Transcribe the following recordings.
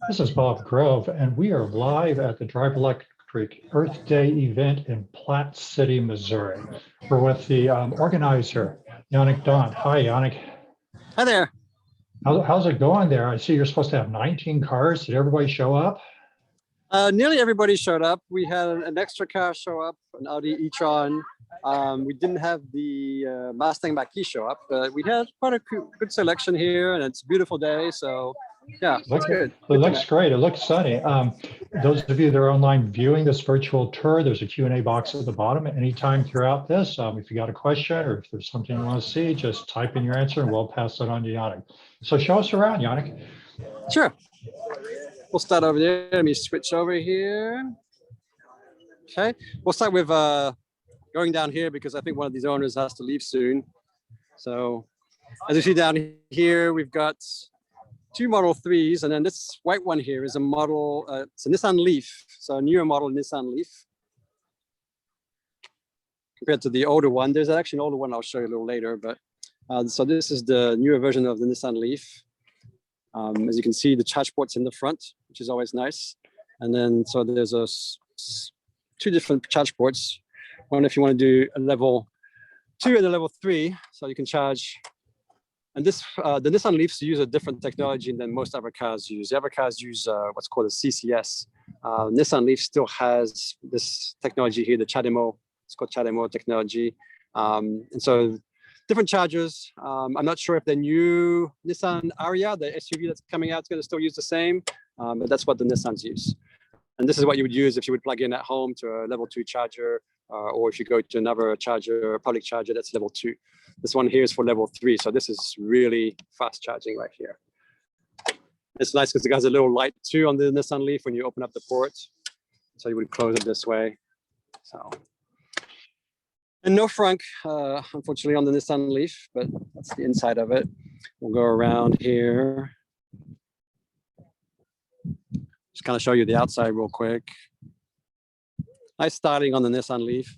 This is Bob Grove, and we are live at the Drive Electric Earth Day event in Platte City, Missouri. We're with the organizer, Yanik Dhont. Hi, Yanik. Hi there. How's it going there? I see you're supposed to have 19 cars. Did everybody show up? Nearly everybody showed up. We had an extra car show up, an Audi E-Tron. We didn't have the Mustang Mach-E show up, but we had quite a good selection here, and it's a beautiful day. So, yeah, it's good. It looks great. It looks sunny. Those of you that are online viewing this virtual tour, there's a Q&A box at the bottom. Anytime throughout this, if you got a question or if there's something you want to see, just type in your answer and we'll pass it on to Yanik. So show us around, Yanik. Sure. We'll start over there. Let me switch over here. Okay. We'll start with going down here because I think one of these owners has to leave soon. So as you see down here, we've got two Model 3s, and then this white one here is a model, it's a Nissan Leaf, so a newer model Nissan Leaf. Compared to the older one, there's actually an older one I'll show you a little later, but so this is the newer version of the Nissan Leaf. As you can see, the charge port's in the front, which is always nice. And then, so there's two different charge ports. One if you want to do a level 2 and a level 3, so you can charge. And this, the Nissan Leafs use a different technology than most other cars use. The other cars use what's called a CCS. Nissan Leaf still has this technology here, the CHAdeMO. It's called CHAdeMO technology. And so different chargers. I'm not sure if the new Nissan Ariya, the SUV that's coming out, is going to still use the same, but that's what the Nissans use. And this is what you would use if you would plug in at home to a level 2 charger, or if you go to another charger, a public charger, that's level 2. This one here is for level 3. So this is really fast charging right here. It's nice because it has a little light too on the Nissan Leaf when you open up the port. So you would close it this way. So. And no frunk, unfortunately, on the Nissan Leaf, but that's the inside of it. We'll go around here. Just kind of show you the outside real quick. Nice styling on the Nissan Leaf.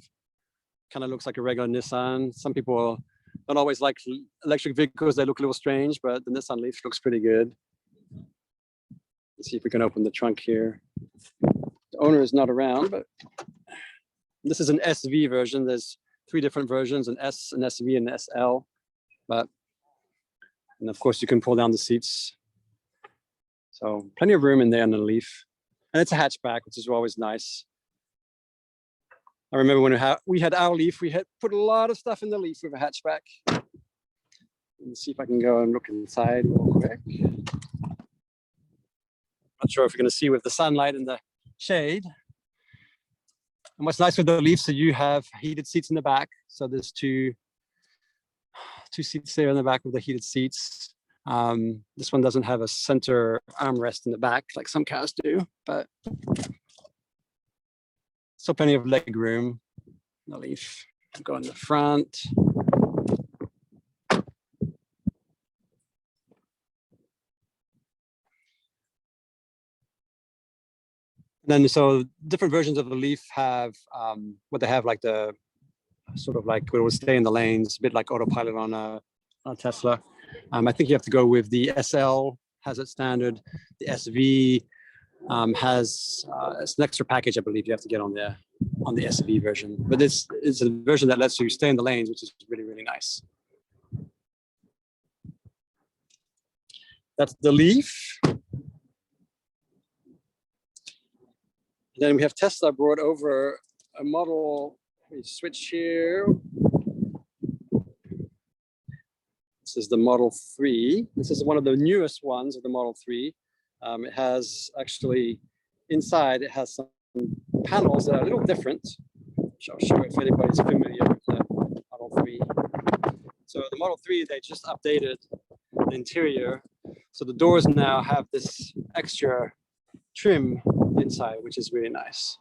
Kind of looks like a regular Nissan. Some people don't always like electric vehicles. They look a little strange, but the Nissan Leaf looks pretty good. Let's see if we can open the trunk here. The owner is not around, but this is an SV version. There's 3 different versions, an S, an SV, and an SL. And of course, you can pull down the seats. So plenty of room in there on the Leaf. And it's a hatchback, which is always nice. I remember when we had our Leaf, we had put a lot of stuff in the Leaf with a hatchback. Let's see if I can go and look inside real quick. Not sure if you're going to see with the sunlight and the shade. And what's nice with the Leafs, so you have heated seats in the back. So there's two seats there in the back with the heated seats. This one doesn't have a center armrest in the back like some cars do, but still plenty of leg room. The Leaf. Go in the front. And then, so different versions of the Leaf have what they have, like the sort of like what will stay in the lanes, a bit like autopilot on a Tesla. I think you have to go with the SL, has it standard. The SV has it's an extra package, I believe, you have to get on the SV version. But it's a version that lets you stay in the lanes, which is really, really nice. That's the Leaf. Then we have Tesla brought over a model. We switch here. This is the Model 3. This is one of the newest ones of the Model 3. It has actually, inside, it has some panels that are a little different, which I'll show if anybody's familiar with the Model 3. So the Model 3, they just updated the interior. So the doors now have this extra trim inside, which is really nice.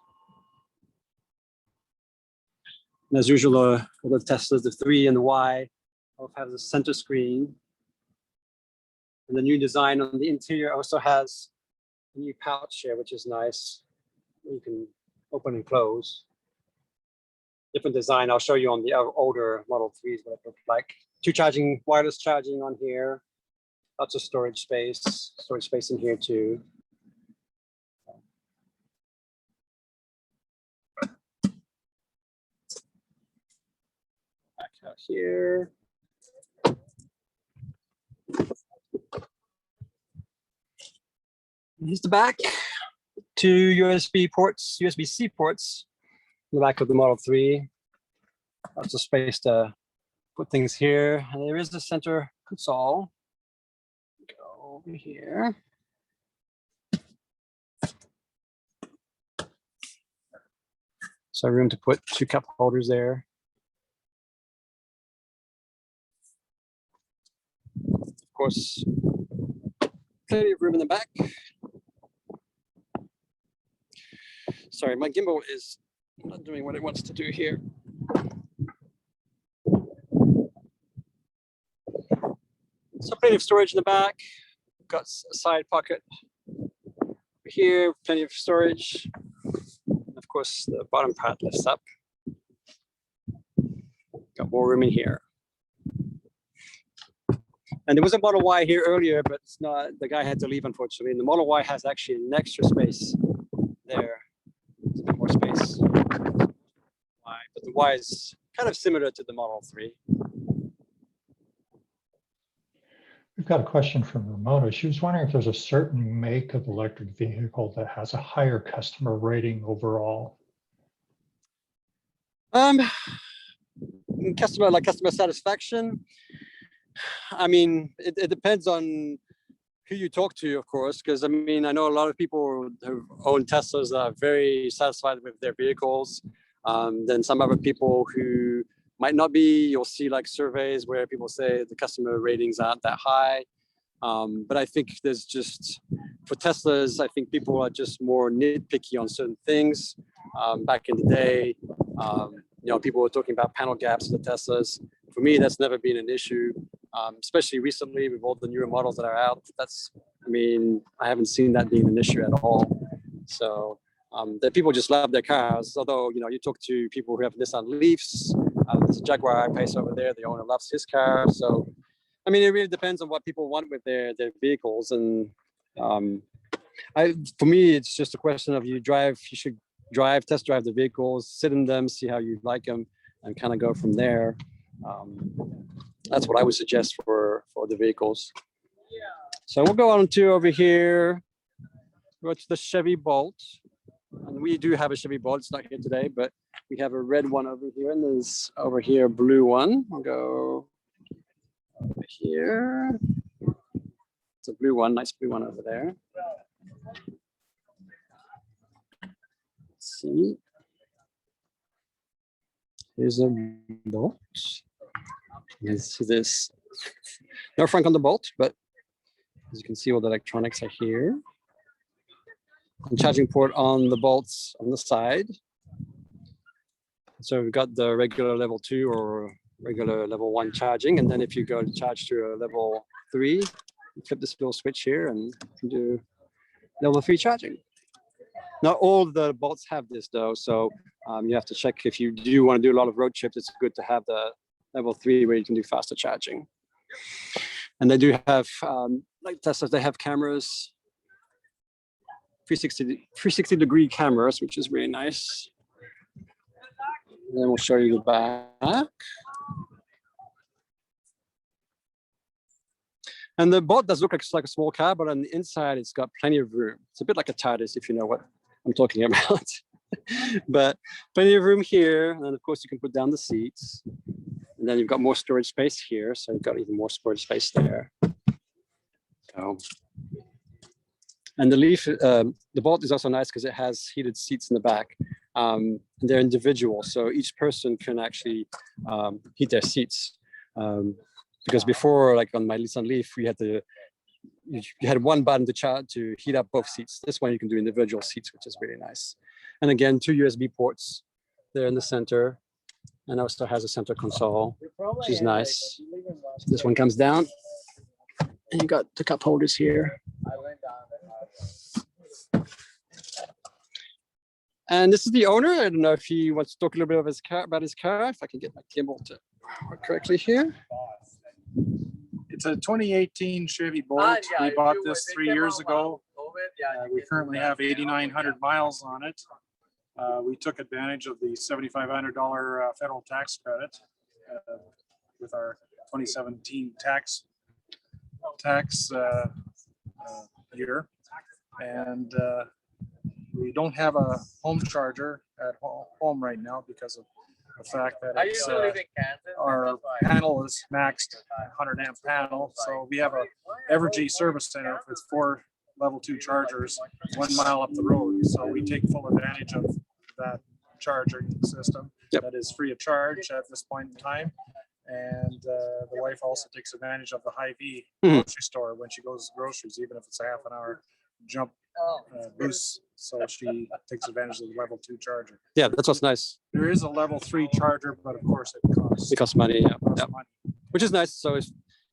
And as usual, all the Teslas, the 3 and the Y, both have the center screen. And the new design on the interior also has a new pouch here, which is nice. You can open and close. Different design. I'll show you on the older Model 3s what it looks like. Wireless charging on here. Lots of storage space in here too. out here. Here's the back. 2 USB ports, USB-C ports in the back of the Model 3. Lots of space to put things here. And there is the center console. Go over here. So room to put 2 cup holders there. Of course, plenty of room in the back. Sorry, my gimbal is not doing what it wants to do here. So plenty of storage in the back. Got a side pocket here, plenty of storage. Of course, the bottom part lifts up. Got more room in here. And there was a Model Y here earlier, but it's not, the guy had to leave, unfortunately. And the Model Y has actually an extra space there. There's a bit more space. But the Y is kind of similar to the Model 3. We've got a question from Ramona. She was wondering if there's a certain make of electric vehicle that has a higher customer rating overall. Customer satisfaction. I mean, it depends on who you talk to, of course, because I mean, I know a lot of people who own Teslas that are very satisfied with their vehicles. Then some other people who might not be, you'll see like surveys where people say the customer ratings aren't that high. But I think there's just, for Teslas, I think people are just more nitpicky on certain things. Back in the day, people were talking about panel gaps in the Teslas. For me, that's never been an issue, especially recently with all the newer models that are out. I haven't seen that being an issue at all. So that people just love their cars. Although, you talk to people who have Nissan Leafs, there's a Jaguar I-Pace over there, the owner loves his car. So, I mean, it really depends on what people want with their vehicles. And for me, it's just a question of you should test drive the vehicles, sit in them, see how you like them, and kind of go from there. That's what I would suggest for the vehicles. So we'll go on to over here, go to the Chevy Bolt. And we do have a Chevy Bolt. It's not here today, but we have a red one over here, and there's over here a blue one. We'll go over here. It's a blue one, nice blue one over there. Let's see. Here's a Bolt. Let's see this. No frunk on the Bolt, but as you can see, all the electronics are here. And charging port on the Bolts on the side. So we've got the regular level 2 or regular level 1 charging. And then if you go to charge to a level 3, you flip this little switch here and you can do level 3 charging. Not all the Bolts have this though. So you have to check if you do want to do a lot of road trips, it's good to have the level 3 where you can do faster charging. And they do have, like Teslas, they have cameras, 360 degree cameras, which is really nice. And then we'll show you the back. And the Bolt does look like a small car, but on the inside, it's got plenty of room. It's a bit like a TARDIS, if you know what I'm talking about. But plenty of room here. And then, of course, you can put down the seats. And then you've got more storage space here. So you've got even more storage space there. So. And the Leaf, the Bolt is also nice because it has heated seats in the back. And they're individual, so each person can actually heat their seats. Because before, like on my Nissan Leaf, you had one button to heat up both seats. This one you can do individual seats, which is really nice. And again, 2 USB ports there in the center, and also has a center console, which is nice. So this one comes down, and you got the cup holders here. And this is the owner. I don't know if he wants to talk a little bit about his car. If I can get my gimbal to work correctly here. It's a 2018 Chevy Bolt. We bought this 3 years ago. We currently have 8,900 miles on it. We took advantage of the $7,500 federal tax credit. with our 2017 tax year, and we don't have a home charger at home right now because of the fact that it's, our panel is maxed 100 amp panel. So we have a Evergy service center with 4 level 2 chargers 1 mile up the road. So we take full advantage of that charging system. Yep. That is free of charge at this point in time. And the wife also takes advantage of the Hy-Vee grocery store when she goes to groceries, even if it's a half an hour jump boost. So she takes advantage of the level 2 charger. Yeah, that's what's nice. There is a level 3 charger, but of course it costs money. Yeah, money. Which is nice. So if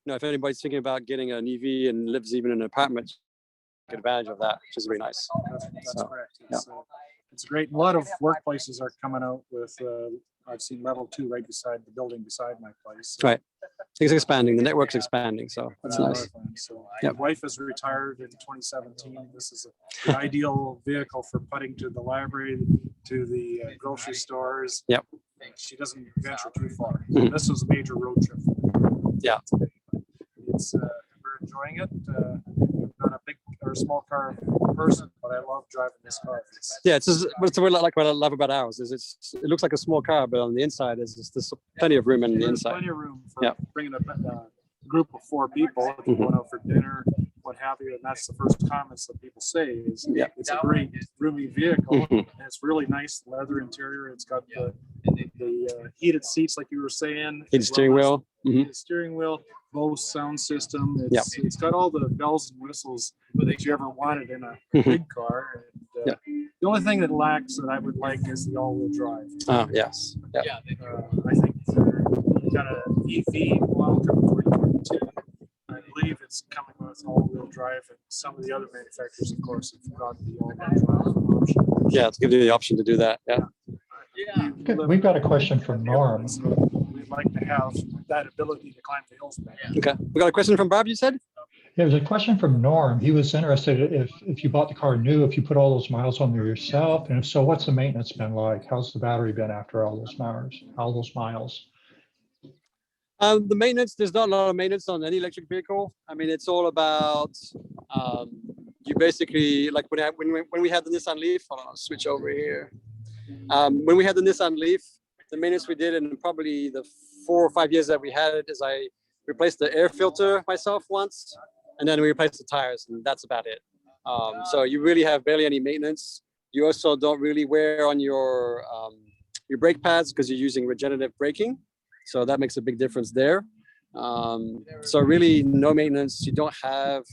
if anybody's thinking about getting an EV and lives even in an apartment, take advantage of that, which is really nice. That's correct. It's great. A lot of workplaces are coming out with. I've seen level 2 right beside the building beside my place. So, right. It's expanding. The network's expanding. So that's nice. So my wife is retired in 2017. This is the ideal vehicle for putting to the library, to the grocery stores. Yep. She doesn't venture too far. Mm-hmm. This was a major road trip. Yeah. It's we're enjoying it. I'm not a big or small car person, but I love driving this car. It's what I love about ours is it looks like a small car, but on the inside there's plenty of room in the inside. Plenty of room for bringing a group of 4 people if you're going out for dinner, what have you. And that's the first comments that people say is it's a great roomy vehicle. And it's really nice leather interior. It's got the heated seats, like you were saying. Heated steering wheel. Heated steering wheel, Bose sound system. It's got all the bells and whistles that you ever wanted in a big car. And, the only thing that lacks that I would like is the all-wheel drive. Oh, yes. Yeah. I think we've got an EV model coming 2022. I believe it's coming with all-wheel drive, and some of the other manufacturers, of course, have got the all-wheel drive option. Yeah, it's giving you the option to do that. Yeah. We've got a question from Norm. So we'd like to have that ability to climb the hills back. Okay. We got a question from Bob, you said? There was a question from Norm. He was interested if you bought the car new, if you put all those miles on there yourself, and if so, what's the maintenance been like? How's the battery been after all those miles? The maintenance, there's not a lot of maintenance on any electric vehicle. I mean, it's all about you basically, like when we had the Nissan Leaf, I'll switch over here. When we had the Nissan Leaf, the maintenance we did in probably the 4 or 5 years that we had it is I replaced the air filter myself once, and then we replaced the tires, and that's about it. So you really have barely any maintenance. You also don't really wear on your brake pads because you're using regenerative braking. So that makes a big difference there. So really no maintenance. You don't have,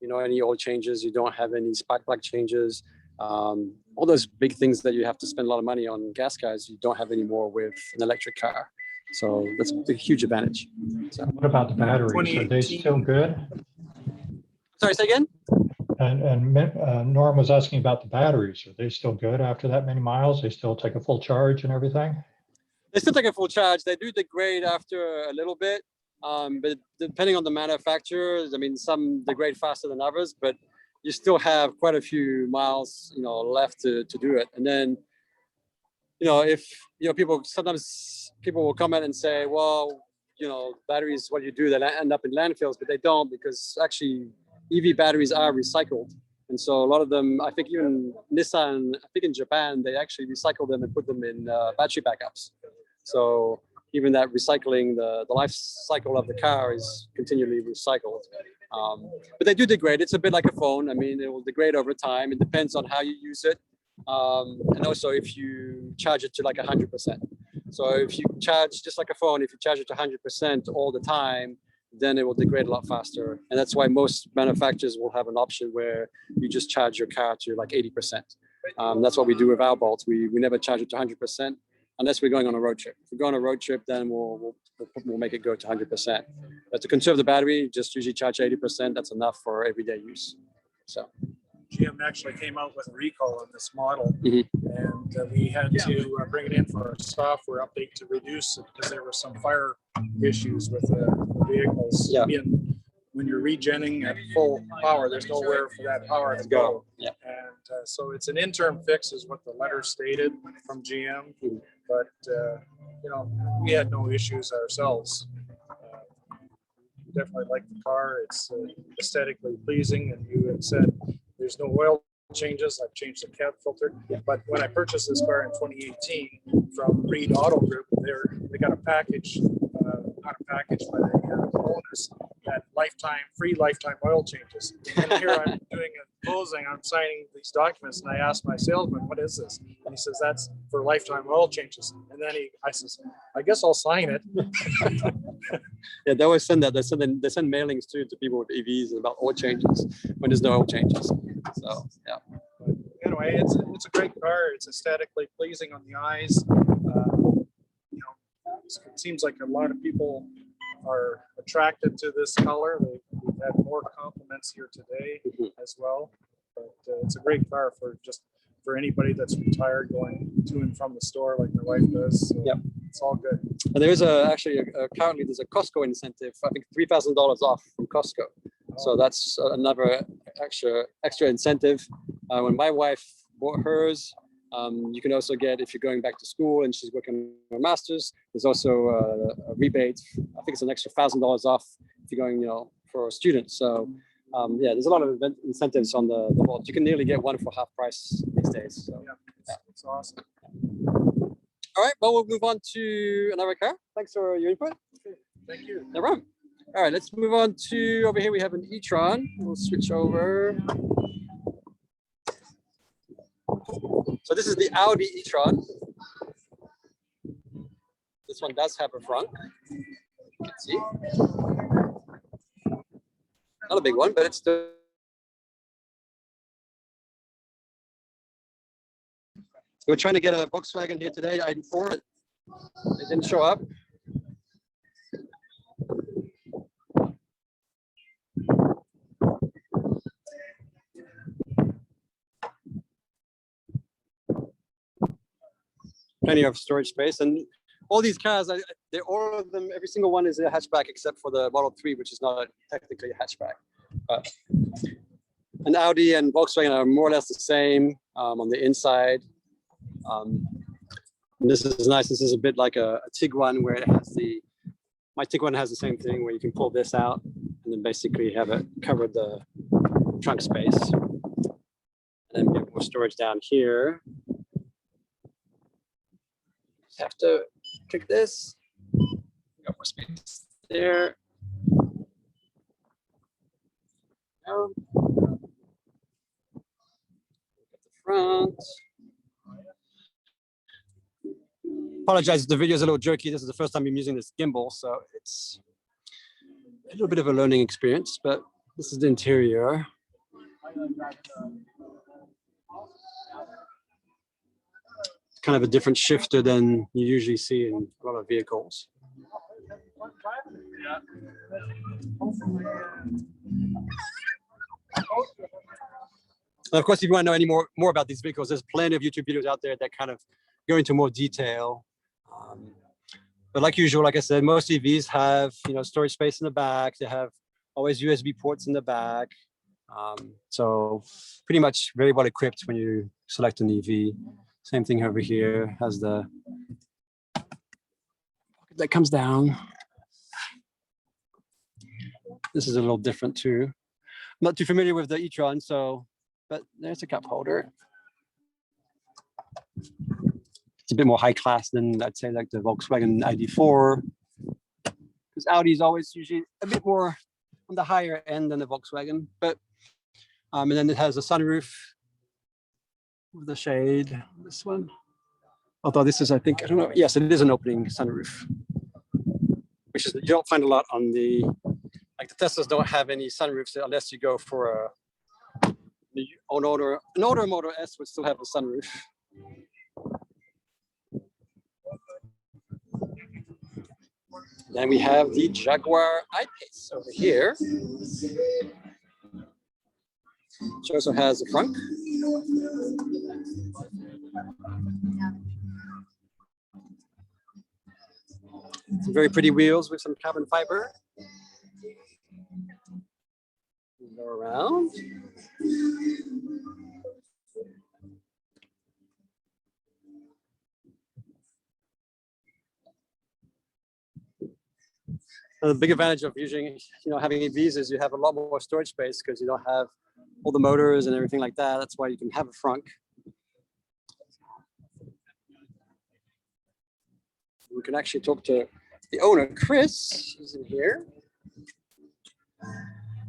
any oil changes. You don't have any spark plug changes. All those big things that you have to spend a lot of money on gas cars, you don't have anymore with an electric car. So that's a huge advantage. So, what about the batteries? Are they still good? Sorry, say again? And Norm was asking about the batteries. Are they still good after that many miles? They still take a full charge and everything? They still take a full charge. They do degrade after a little bit, but depending on the manufacturers, I mean, some degrade faster than others, but you still have quite a few miles, left to do it. And then, if, sometimes people will come in and say, well, batteries, what you do, they end up in landfills, but they don't, because actually EV batteries are recycled. And so a lot of them, I think even Nissan, in Japan, they actually recycle them and put them in battery backups. So even that recycling, the life cycle of the car is continually recycled. But they do degrade. It's a bit like a phone. I mean, it will degrade over time. It depends on how you use it. And also if you charge it to like 100%. So if you charge, just like a phone, if you charge it to 100% all the time, then it will degrade a lot faster. And that's why most manufacturers will have an option where you just charge your car to like 80%. That's what we do with our Bolts. We never charge it to 100% unless we're going on a road trip. If we go on a road trip, then we'll make it go to 100%. But to conserve the battery, just usually charge 80%. That's enough for everyday use. So GM actually came out with a recall on this model, and we had to bring it in for a software update to reduce it because there were some fire issues with the vehicles. Yeah. When you're regenning at full power, there's nowhere for that power to go. Yeah. And so it's an interim fix, is what the letter stated from GM. But we had no issues ourselves definitely like the car. It's aesthetically pleasing, and you had said there's no oil changes. I've changed the cab filter. But when I purchased this car in 2018 from Reed Auto Group, they got a package, not a package, but a bonus that free lifetime oil changes. And here I'm doing a closing, I'm signing these documents, and I asked my salesman, "What is this?" And he says, "That's for lifetime oil changes." And then I says, "I guess I'll sign it." Yeah, they always send that. They send mailings to people with EVs about oil changes when there's no oil changes. So yeah. But anyway, it's a great car. It's aesthetically pleasing on the eyes. It seems like a lot of people are attracted to this color. We've had more compliments here today as well. But it's a great car for anybody that's retired going to and from the store like my wife does. So yep. It's all good. And there is currently there's a Costco incentive. I think $3,000 off from Costco. So that's another extra incentive. When my wife bought hers, you can also get, if you're going back to school and she's working on her master's, there's also a rebate. I think it's an extra $1,000 off if you're going, for a student. So yeah, there's a lot of incentives on the Volt. You can nearly get one for half price these days. So yeah, it's awesome. All right, well, we'll move on to another car. Thanks for your input. Okay, thank you. No problem. All right, let's move on to over here. We have an E-Tron. We'll switch over. So this is the Audi E-Tron. This one does have a frunk. You can see. Not a big one, but it's still. We're trying to get a Volkswagen here today, ID4. It didn't show up. Plenty of storage space, and all these cars, all of them, every single one is a hatchback except for the Model 3, which is not technically a hatchback. An Audi and Volkswagen are more or less the same on the inside. This is nice. This is a bit like a Tiguan, where it has my Tiguan has the same thing where you can pull this out and then basically have it cover the trunk space. And then we have more storage down here. Just have to click this. Got more space there. Now, look at the front. Apologize, the video is a little jerky. This is the first time I'm using this gimbal, so it's a little bit of a learning experience, but this is the interior. It's kind of a different shifter than you usually see in a lot of vehicles. And of course, if you want to know any more about these vehicles, there's plenty of YouTube videos out there that kind of go into more detail. But like usual, like I said, most EVs have storage space in the back. They have always USB ports in the back. So pretty much very well equipped when you select an EV. Same thing over here, has the pocket that comes down. This is a little different too. I'm not too familiar with the E-Tron, but there's a cup holder. It's a bit more high class than, I'd say, like the Volkswagen ID4, because Audi is always usually a bit more on the higher end than the Volkswagen. But and then it has a sunroof with the shade. This one, although this is, I think, I don't know. Yes, it is an opening sunroof, which is, you don't find a lot on the, like the Teslas don't have any sunroofs unless you go for an older Model S would still have a sunroof. Then we have the Jaguar I-Pace over here, which also has a frunk. Some very pretty wheels with some carbon fiber. Go around. The big advantage of using, having EVs is you have a lot more storage space because you don't have all the motors and everything like that. That's why you can have a frunk. We can actually talk to the owner, Chris, who's in here.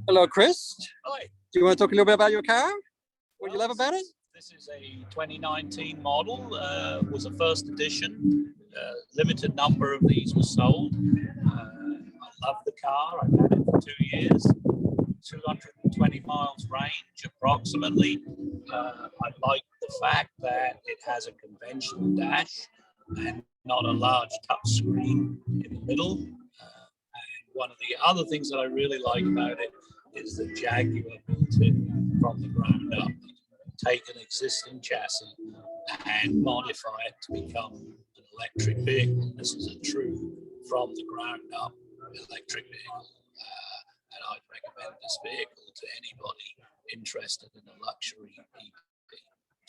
Hello, Chris. Hi. Do you want to talk a little bit about your car? What you love about it? This is a 2019 model. Was a first edition. Limited number of these were sold. I love the car. I've had it for 2 years. 220 miles range approximately. I like the fact that it has a conventional dash and not a large touch screen in the middle. And one of the other things that I really like about it is the Jaguar built in from the ground up. Take an existing chassis and modify it to become an electric vehicle. This is a true from the ground up electric vehicle. And I'd recommend this vehicle to anybody interested in a luxury EV.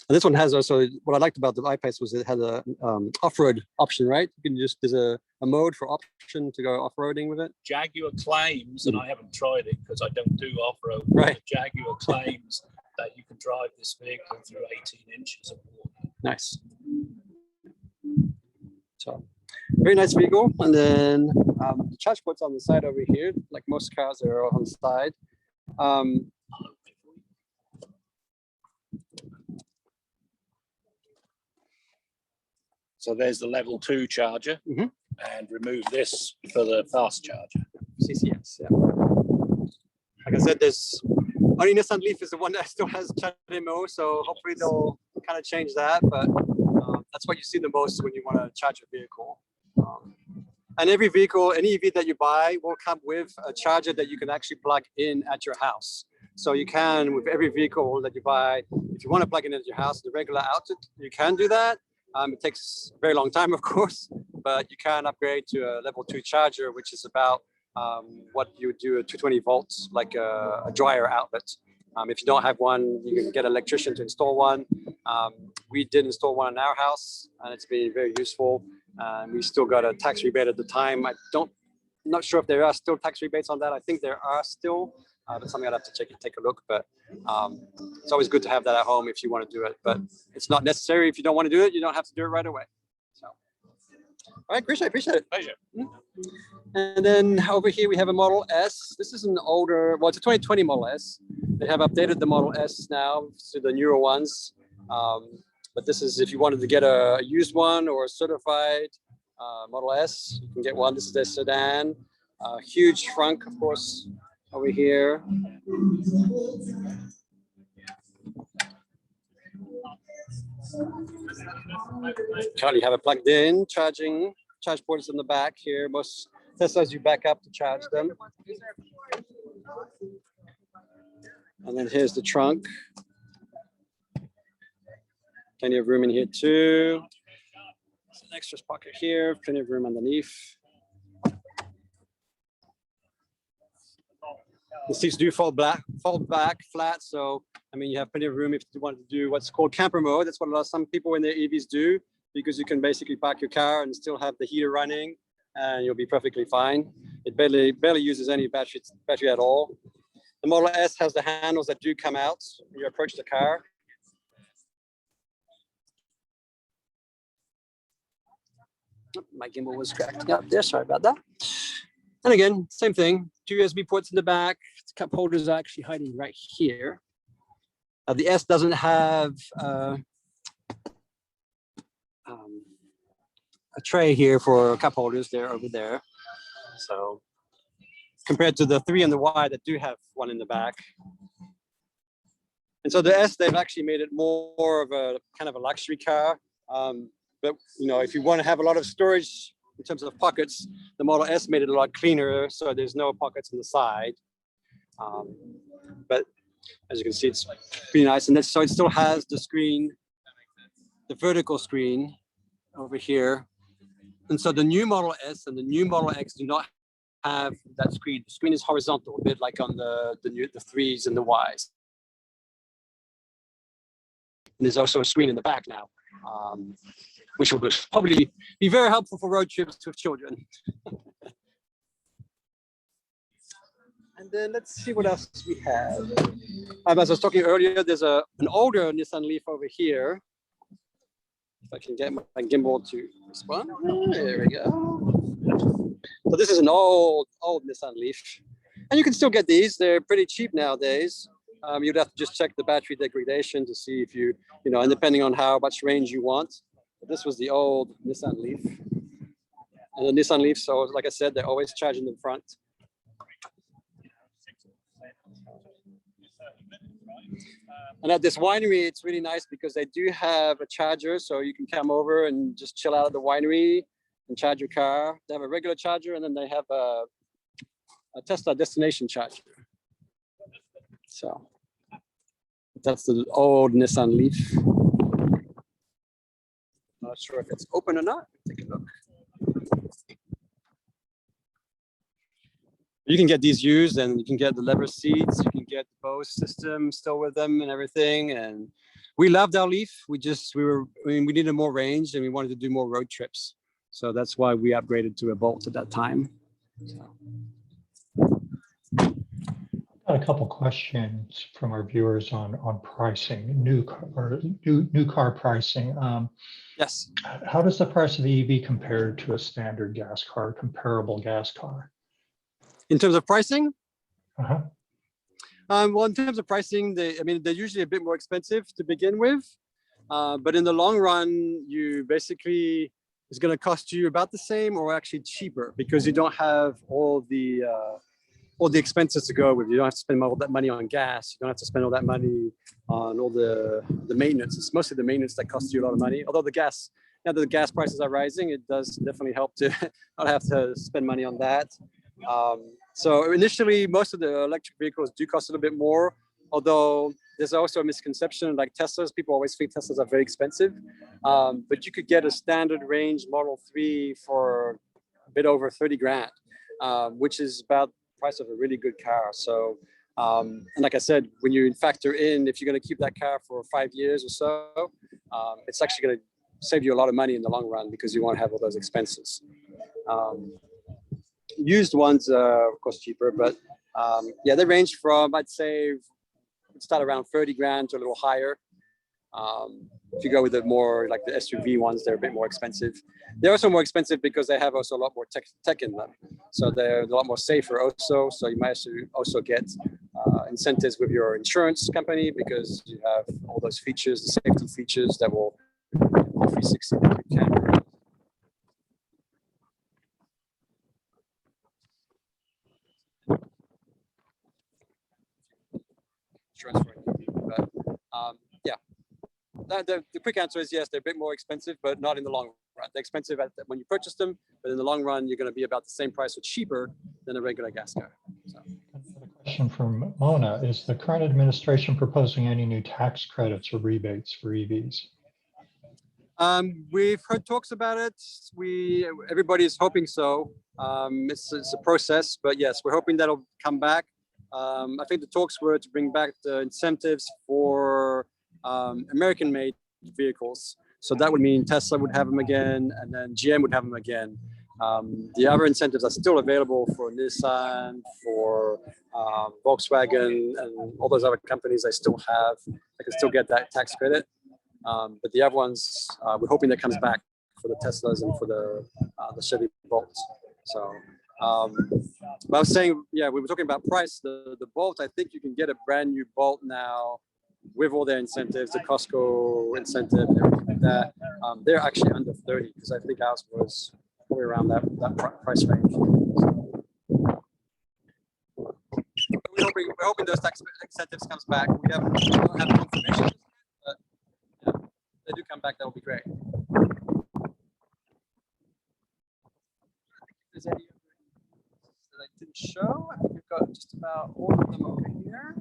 And this one has also, what I liked about the I-Pace was it had a off-road option, right? You can just, there's a mode for option to go off-roading with it. Jaguar claims, and I haven't tried it because I don't do off-road, right. Jaguar claims that you can drive this vehicle through 18 inches of water. Nice. So, very nice vehicle. And then the charge port's on the side over here, like most cars are on the side. So there's the level 2 charger, and remove this for the fast charger. CCS, yeah. Like I said, there's only Nissan Leaf is the one that still has ChargeMO, so hopefully they'll kind of change that. But that's what you see the most when you want to charge a vehicle. And every vehicle, any EV that you buy will come with a charger that you can actually plug in at your house. So you can, with every vehicle that you buy, if you want to plug in at your house, the regular outlet, you can do that. It takes a very long time, of course, but you can upgrade to a level 2 charger, which is about what you would do at 220 volts, like a dryer outlet. If you don't have one, you can get an electrician to install one. We did install one in our house, and it's been very useful. We still got a tax rebate at the time. I'm not sure if there are still tax rebates on that. I think there are still, but something I'd have to take a look. But it's always good to have that at home if you want to do it. But it's not necessary. If you don't want to do it, you don't have to do it right away. So, all right, Chris, I appreciate it. Pleasure. And then over here we have a Model S. This is an older, well, it's a 2020 Model S. They have updated the Model S now to the newer ones. But this is if you wanted to get a used one or a certified Model S, you can get one. This is their sedan. Huge trunk, of course, over here. Currently have it plugged in, charge ports in the back here. Most Teslas you back up to charge them. And then here's the trunk. Plenty of room in here too. There's an extra pocket here, plenty of room underneath. The seats do fold back flat, so I mean you have plenty of room if you want to do what's called camper mode. That's what some people in their EVs do, because you can basically park your car and still have the heater running, and you'll be perfectly fine. It barely uses any battery at all. The Model S has the handles that do come out when you approach the car. My gimbal was cracking up there, sorry about that. And again, same thing, 2 USB ports in the back. The cup holders are actually hiding right here. The S doesn't have a tray here for cup holders, they're over there. So compared to the 3 and the Y that do have one in the back. And so the S, they've actually made it more of a kind of a luxury car. But you know, if you want to have a lot of storage in terms of pockets, the Model S made it a lot cleaner, so there's no pockets on the side. But as you can see, it's pretty nice. And so it still has the screen, the vertical screen over here. And so the new Model S and the new Model X do not have that screen. The screen is horizontal, a bit like on the 3s and the Ys. And there's also a screen in the back now, which will probably be very helpful for road trips with children. And then let's see what else we have. As I was talking earlier, there's an older Nissan Leaf over here. If I can get my gimbal to respond. There we go. So this is an old Nissan Leaf. And you can still get these. They're pretty cheap nowadays. You'd have to just check the battery degradation to see if you know, and depending on how much range you want. But this was the old Nissan Leaf. And the Nissan Leaf, so like I said, they're always charging in front. And at this winery, it's really nice because they do have a charger, so you can come over and just chill out at the winery and charge your car. They have a regular charger, and then they have a Tesla destination charger. So that's the old Nissan Leaf. Not sure if it's open or not. Take a look. You can get these used, and you can get the leather seats. You can get the Bose system still with them and everything. And we loved our Leaf. We needed more range, and we wanted to do more road trips. So that's why we upgraded to a Bolt at that time. So. Got a couple questions from our viewers on pricing, new car pricing. Yes. How does the price of the EV compare to a standard gas car, comparable gas car? In terms of pricing? Uh-huh. Well, in terms of pricing, they're usually a bit more expensive to begin with. But in the long run, it's going to cost you about the same or actually cheaper because you don't have all the expenses to go with. You don't have to spend all that money on gas. You don't have to spend all that money on all the maintenance. It's mostly the maintenance that costs you a lot of money. Although now that the gas prices are rising, it does definitely help to not have to spend money on that. So initially, most of the electric vehicles do cost a little bit more, although there's also a misconception like Teslas. People always think Teslas are very expensive, but you could get a standard range Model 3 for a bit over 30 grand, which is about the price of a really good car. So, and like I said, when you factor in, if you're going to keep that car for 5 years or so, it's actually going to save you a lot of money in the long run because you won't have all those expenses. Used ones, of course, cheaper, but yeah, they range from, I'd say, start around 30 grand to a little higher. If you go with the more like the SUV ones, they're a bit more expensive. They're also more expensive because they have also a lot more tech in them. So they're a lot more safer also. So you might also get incentives with your insurance company because you have all those features, the safety features that will 360-degree camera. But yeah, the quick answer is yes, they're a bit more expensive, but not in the long run. They're expensive when you purchase them, but in the long run, you're going to be about the same price or cheaper than a regular gas car. So. Another question from Mona: is the current administration proposing any new tax credits or rebates for EVs? We've heard talks about it. Everybody is hoping so. It's a process, but yes, we're hoping that'll come back. I think the talks were to bring back the incentives for American-made vehicles. So that would mean Tesla would have them again, and then GM would have them again. The other incentives are still available for Nissan, for Volkswagen, and all those other companies. They still have. They can still get that tax credit. But the other ones, we're hoping that comes back for the Teslas and for the Chevy Bolts. So. But I was saying, yeah, we were talking about price. The Bolt, I think you can get a brand new Bolt now with all their incentives, the Costco incentive and everything like that. They're actually under 30 because I think ours was probably around that price range. So, we're hoping those tax incentives comes back. We don't have confirmation, but yeah, if they do come back, that would be great. If there's any that I didn't show, I think we've got just about all of them over here.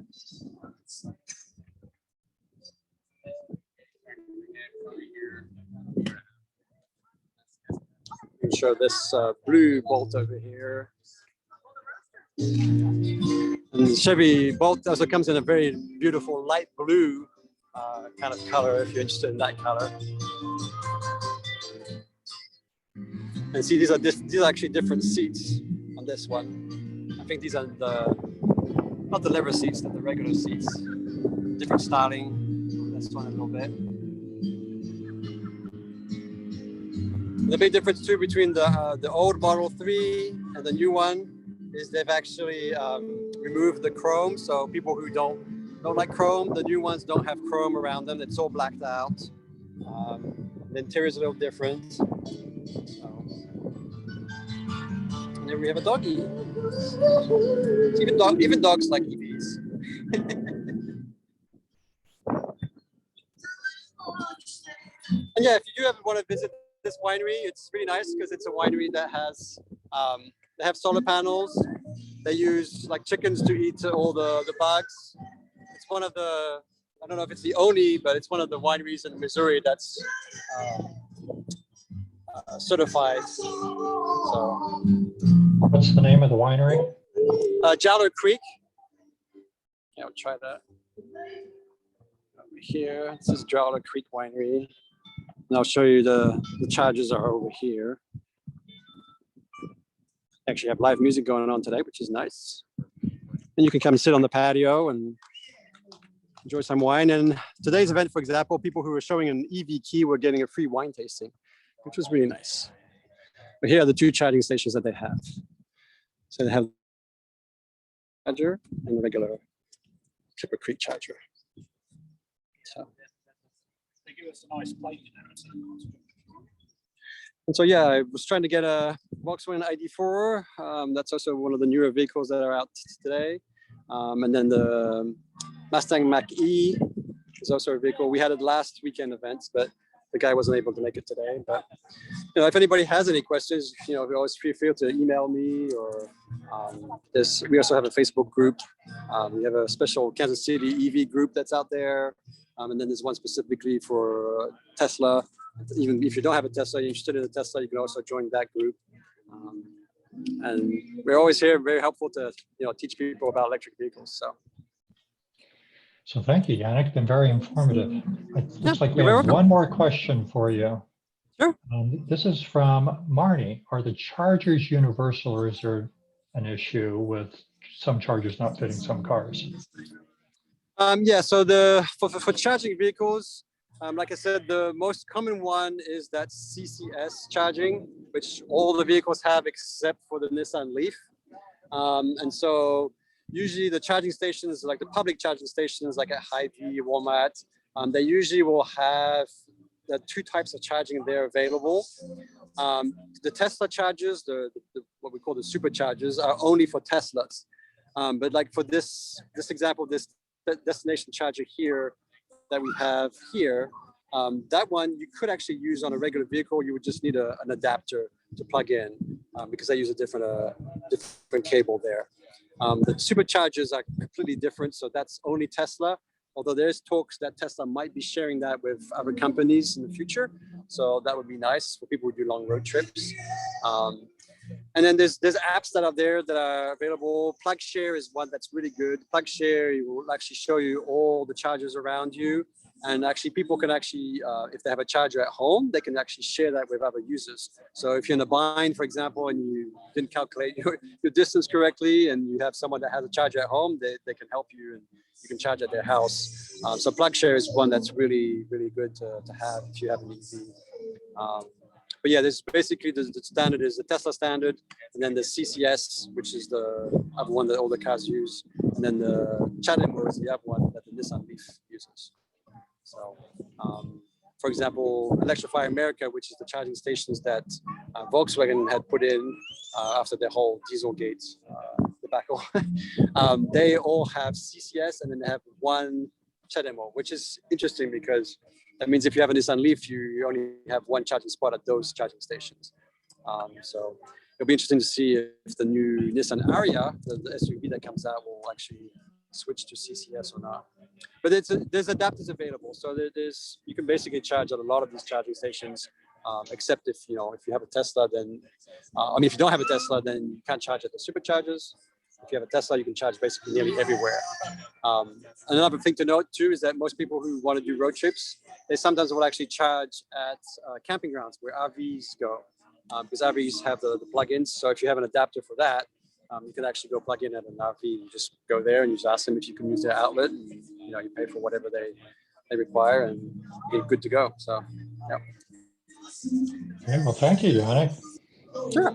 We can show this blue Bolt over here. And the Chevy Bolt also comes in a very beautiful light blue kind of color if you're interested in that color. And see, these are actually different seats on this one. I think these are the not the leather seats, but the regular seats. Different styling. This one a little bit. The big difference too between the old Model 3 and the new one is they've actually removed the chrome. So people who don't like chrome, the new ones don't have chrome around them. It's all blacked out. The interior is a little different. So. And then we have a doggy. Even dogs like EVs. And yeah, if you do ever want to visit this winery, it's really nice because it's a winery that has they have solar panels. They use like chickens to eat all the bugs. It's one of the, I don't know if it's the only, but it's one of the wineries in Missouri that's certified. So, What's the name of the winery? Jowler Creek. Yeah, we'll try that. Over here, this is Jowler Creek Winery. And I'll show you the charges are over here. Actually have live music going on today, which is nice. And you can come and sit on the patio and enjoy some wine. And today's event, for example, people who were showing an EV key were getting a free wine tasting, which was really nice. But here are the two charging stations that they have. So they have charger and a regular Clipper Creek charger. So. They give us a nice plate in there. And so, yeah, I was trying to get a Volkswagen ID4. That's also one of the newer vehicles that are out today. And then the Mustang Mach-E is also a vehicle. We had it last weekend events, but the guy wasn't able to make it today. But, you know, if anybody has any questions, you know, always feel free to email me or we also have a Facebook group. We have a special Kansas City EV group that's out there. And then there's one specifically for Tesla. Even if you don't have a Tesla, you're interested in a Tesla, you can also join that group. And we're always here, very helpful to teach people about electric vehicles. So thank you, Yanik. Been very informative. It looks like we you're have welcome. one more question for you. Sure. This is from Marnie. Are the chargers universal, or is there an issue with some chargers not fitting some cars? Yeah, so for charging vehicles, like I said, the most common one is that CCS charging, which all the vehicles have except for the Nissan Leaf. And so usually the charging stations, like the public charging stations, like at Hy-Vee, Walmart, they usually will have the two types of charging there available. The Tesla chargers, the what we call the superchargers, are only for Teslas. But like for this example, this destination charger here that we have here, that one you could actually use on a regular vehicle. You would just need an adapter to plug in because I use a different cable there. The superchargers are completely different, so that's only Tesla. Although there's talks that Tesla might be sharing that with other companies in the future, so that would be nice for people who do long road trips. And then there's apps that are there that are available. PlugShare is one that's really good. PlugShare will actually show you all the chargers around you. And actually people can actually, if they have a charger at home, they can actually share that with other users. So if you're in a bind, for example, and you didn't calculate your distance correctly and you have someone that has a charger at home, they can help you and you can charge at their house. So PlugShare is one that's really, really good to have if you have an EV. But yeah, there's basically the standard is the Tesla standard, and then the CCS, which is the other one that all the cars use, and then the Chattanooga is the other one that the Nissan Leaf uses. So, for example, Electrify America, which is the charging stations that Volkswagen had put in after their whole Dieselgate debacle, they all have CCS, and then they have one Chattanooga, which is interesting because that means if you have a Nissan Leaf, you only have one charging spot at those charging stations. So it'll be interesting to see if the new Nissan Ariya, the SUV that comes out, will actually switch to CCS or not. But there's adapters available, so you can basically charge at a lot of these charging stations, except if you have a Tesla, then if you don't have a Tesla, then you can't charge at the superchargers. If you have a Tesla, you can charge basically nearly everywhere. Another thing to note too is that most people who want to do road trips, they sometimes will actually charge at camping grounds where RVs go, because RVs have the plugins. So if you have an adapter for that, You can actually go plug in at an RV. You just go there and you just ask them if you can use their outlet. And, you pay for whatever they require, and you're good to go. So, yeah. Okay, well, thank you, Yanik. Sure.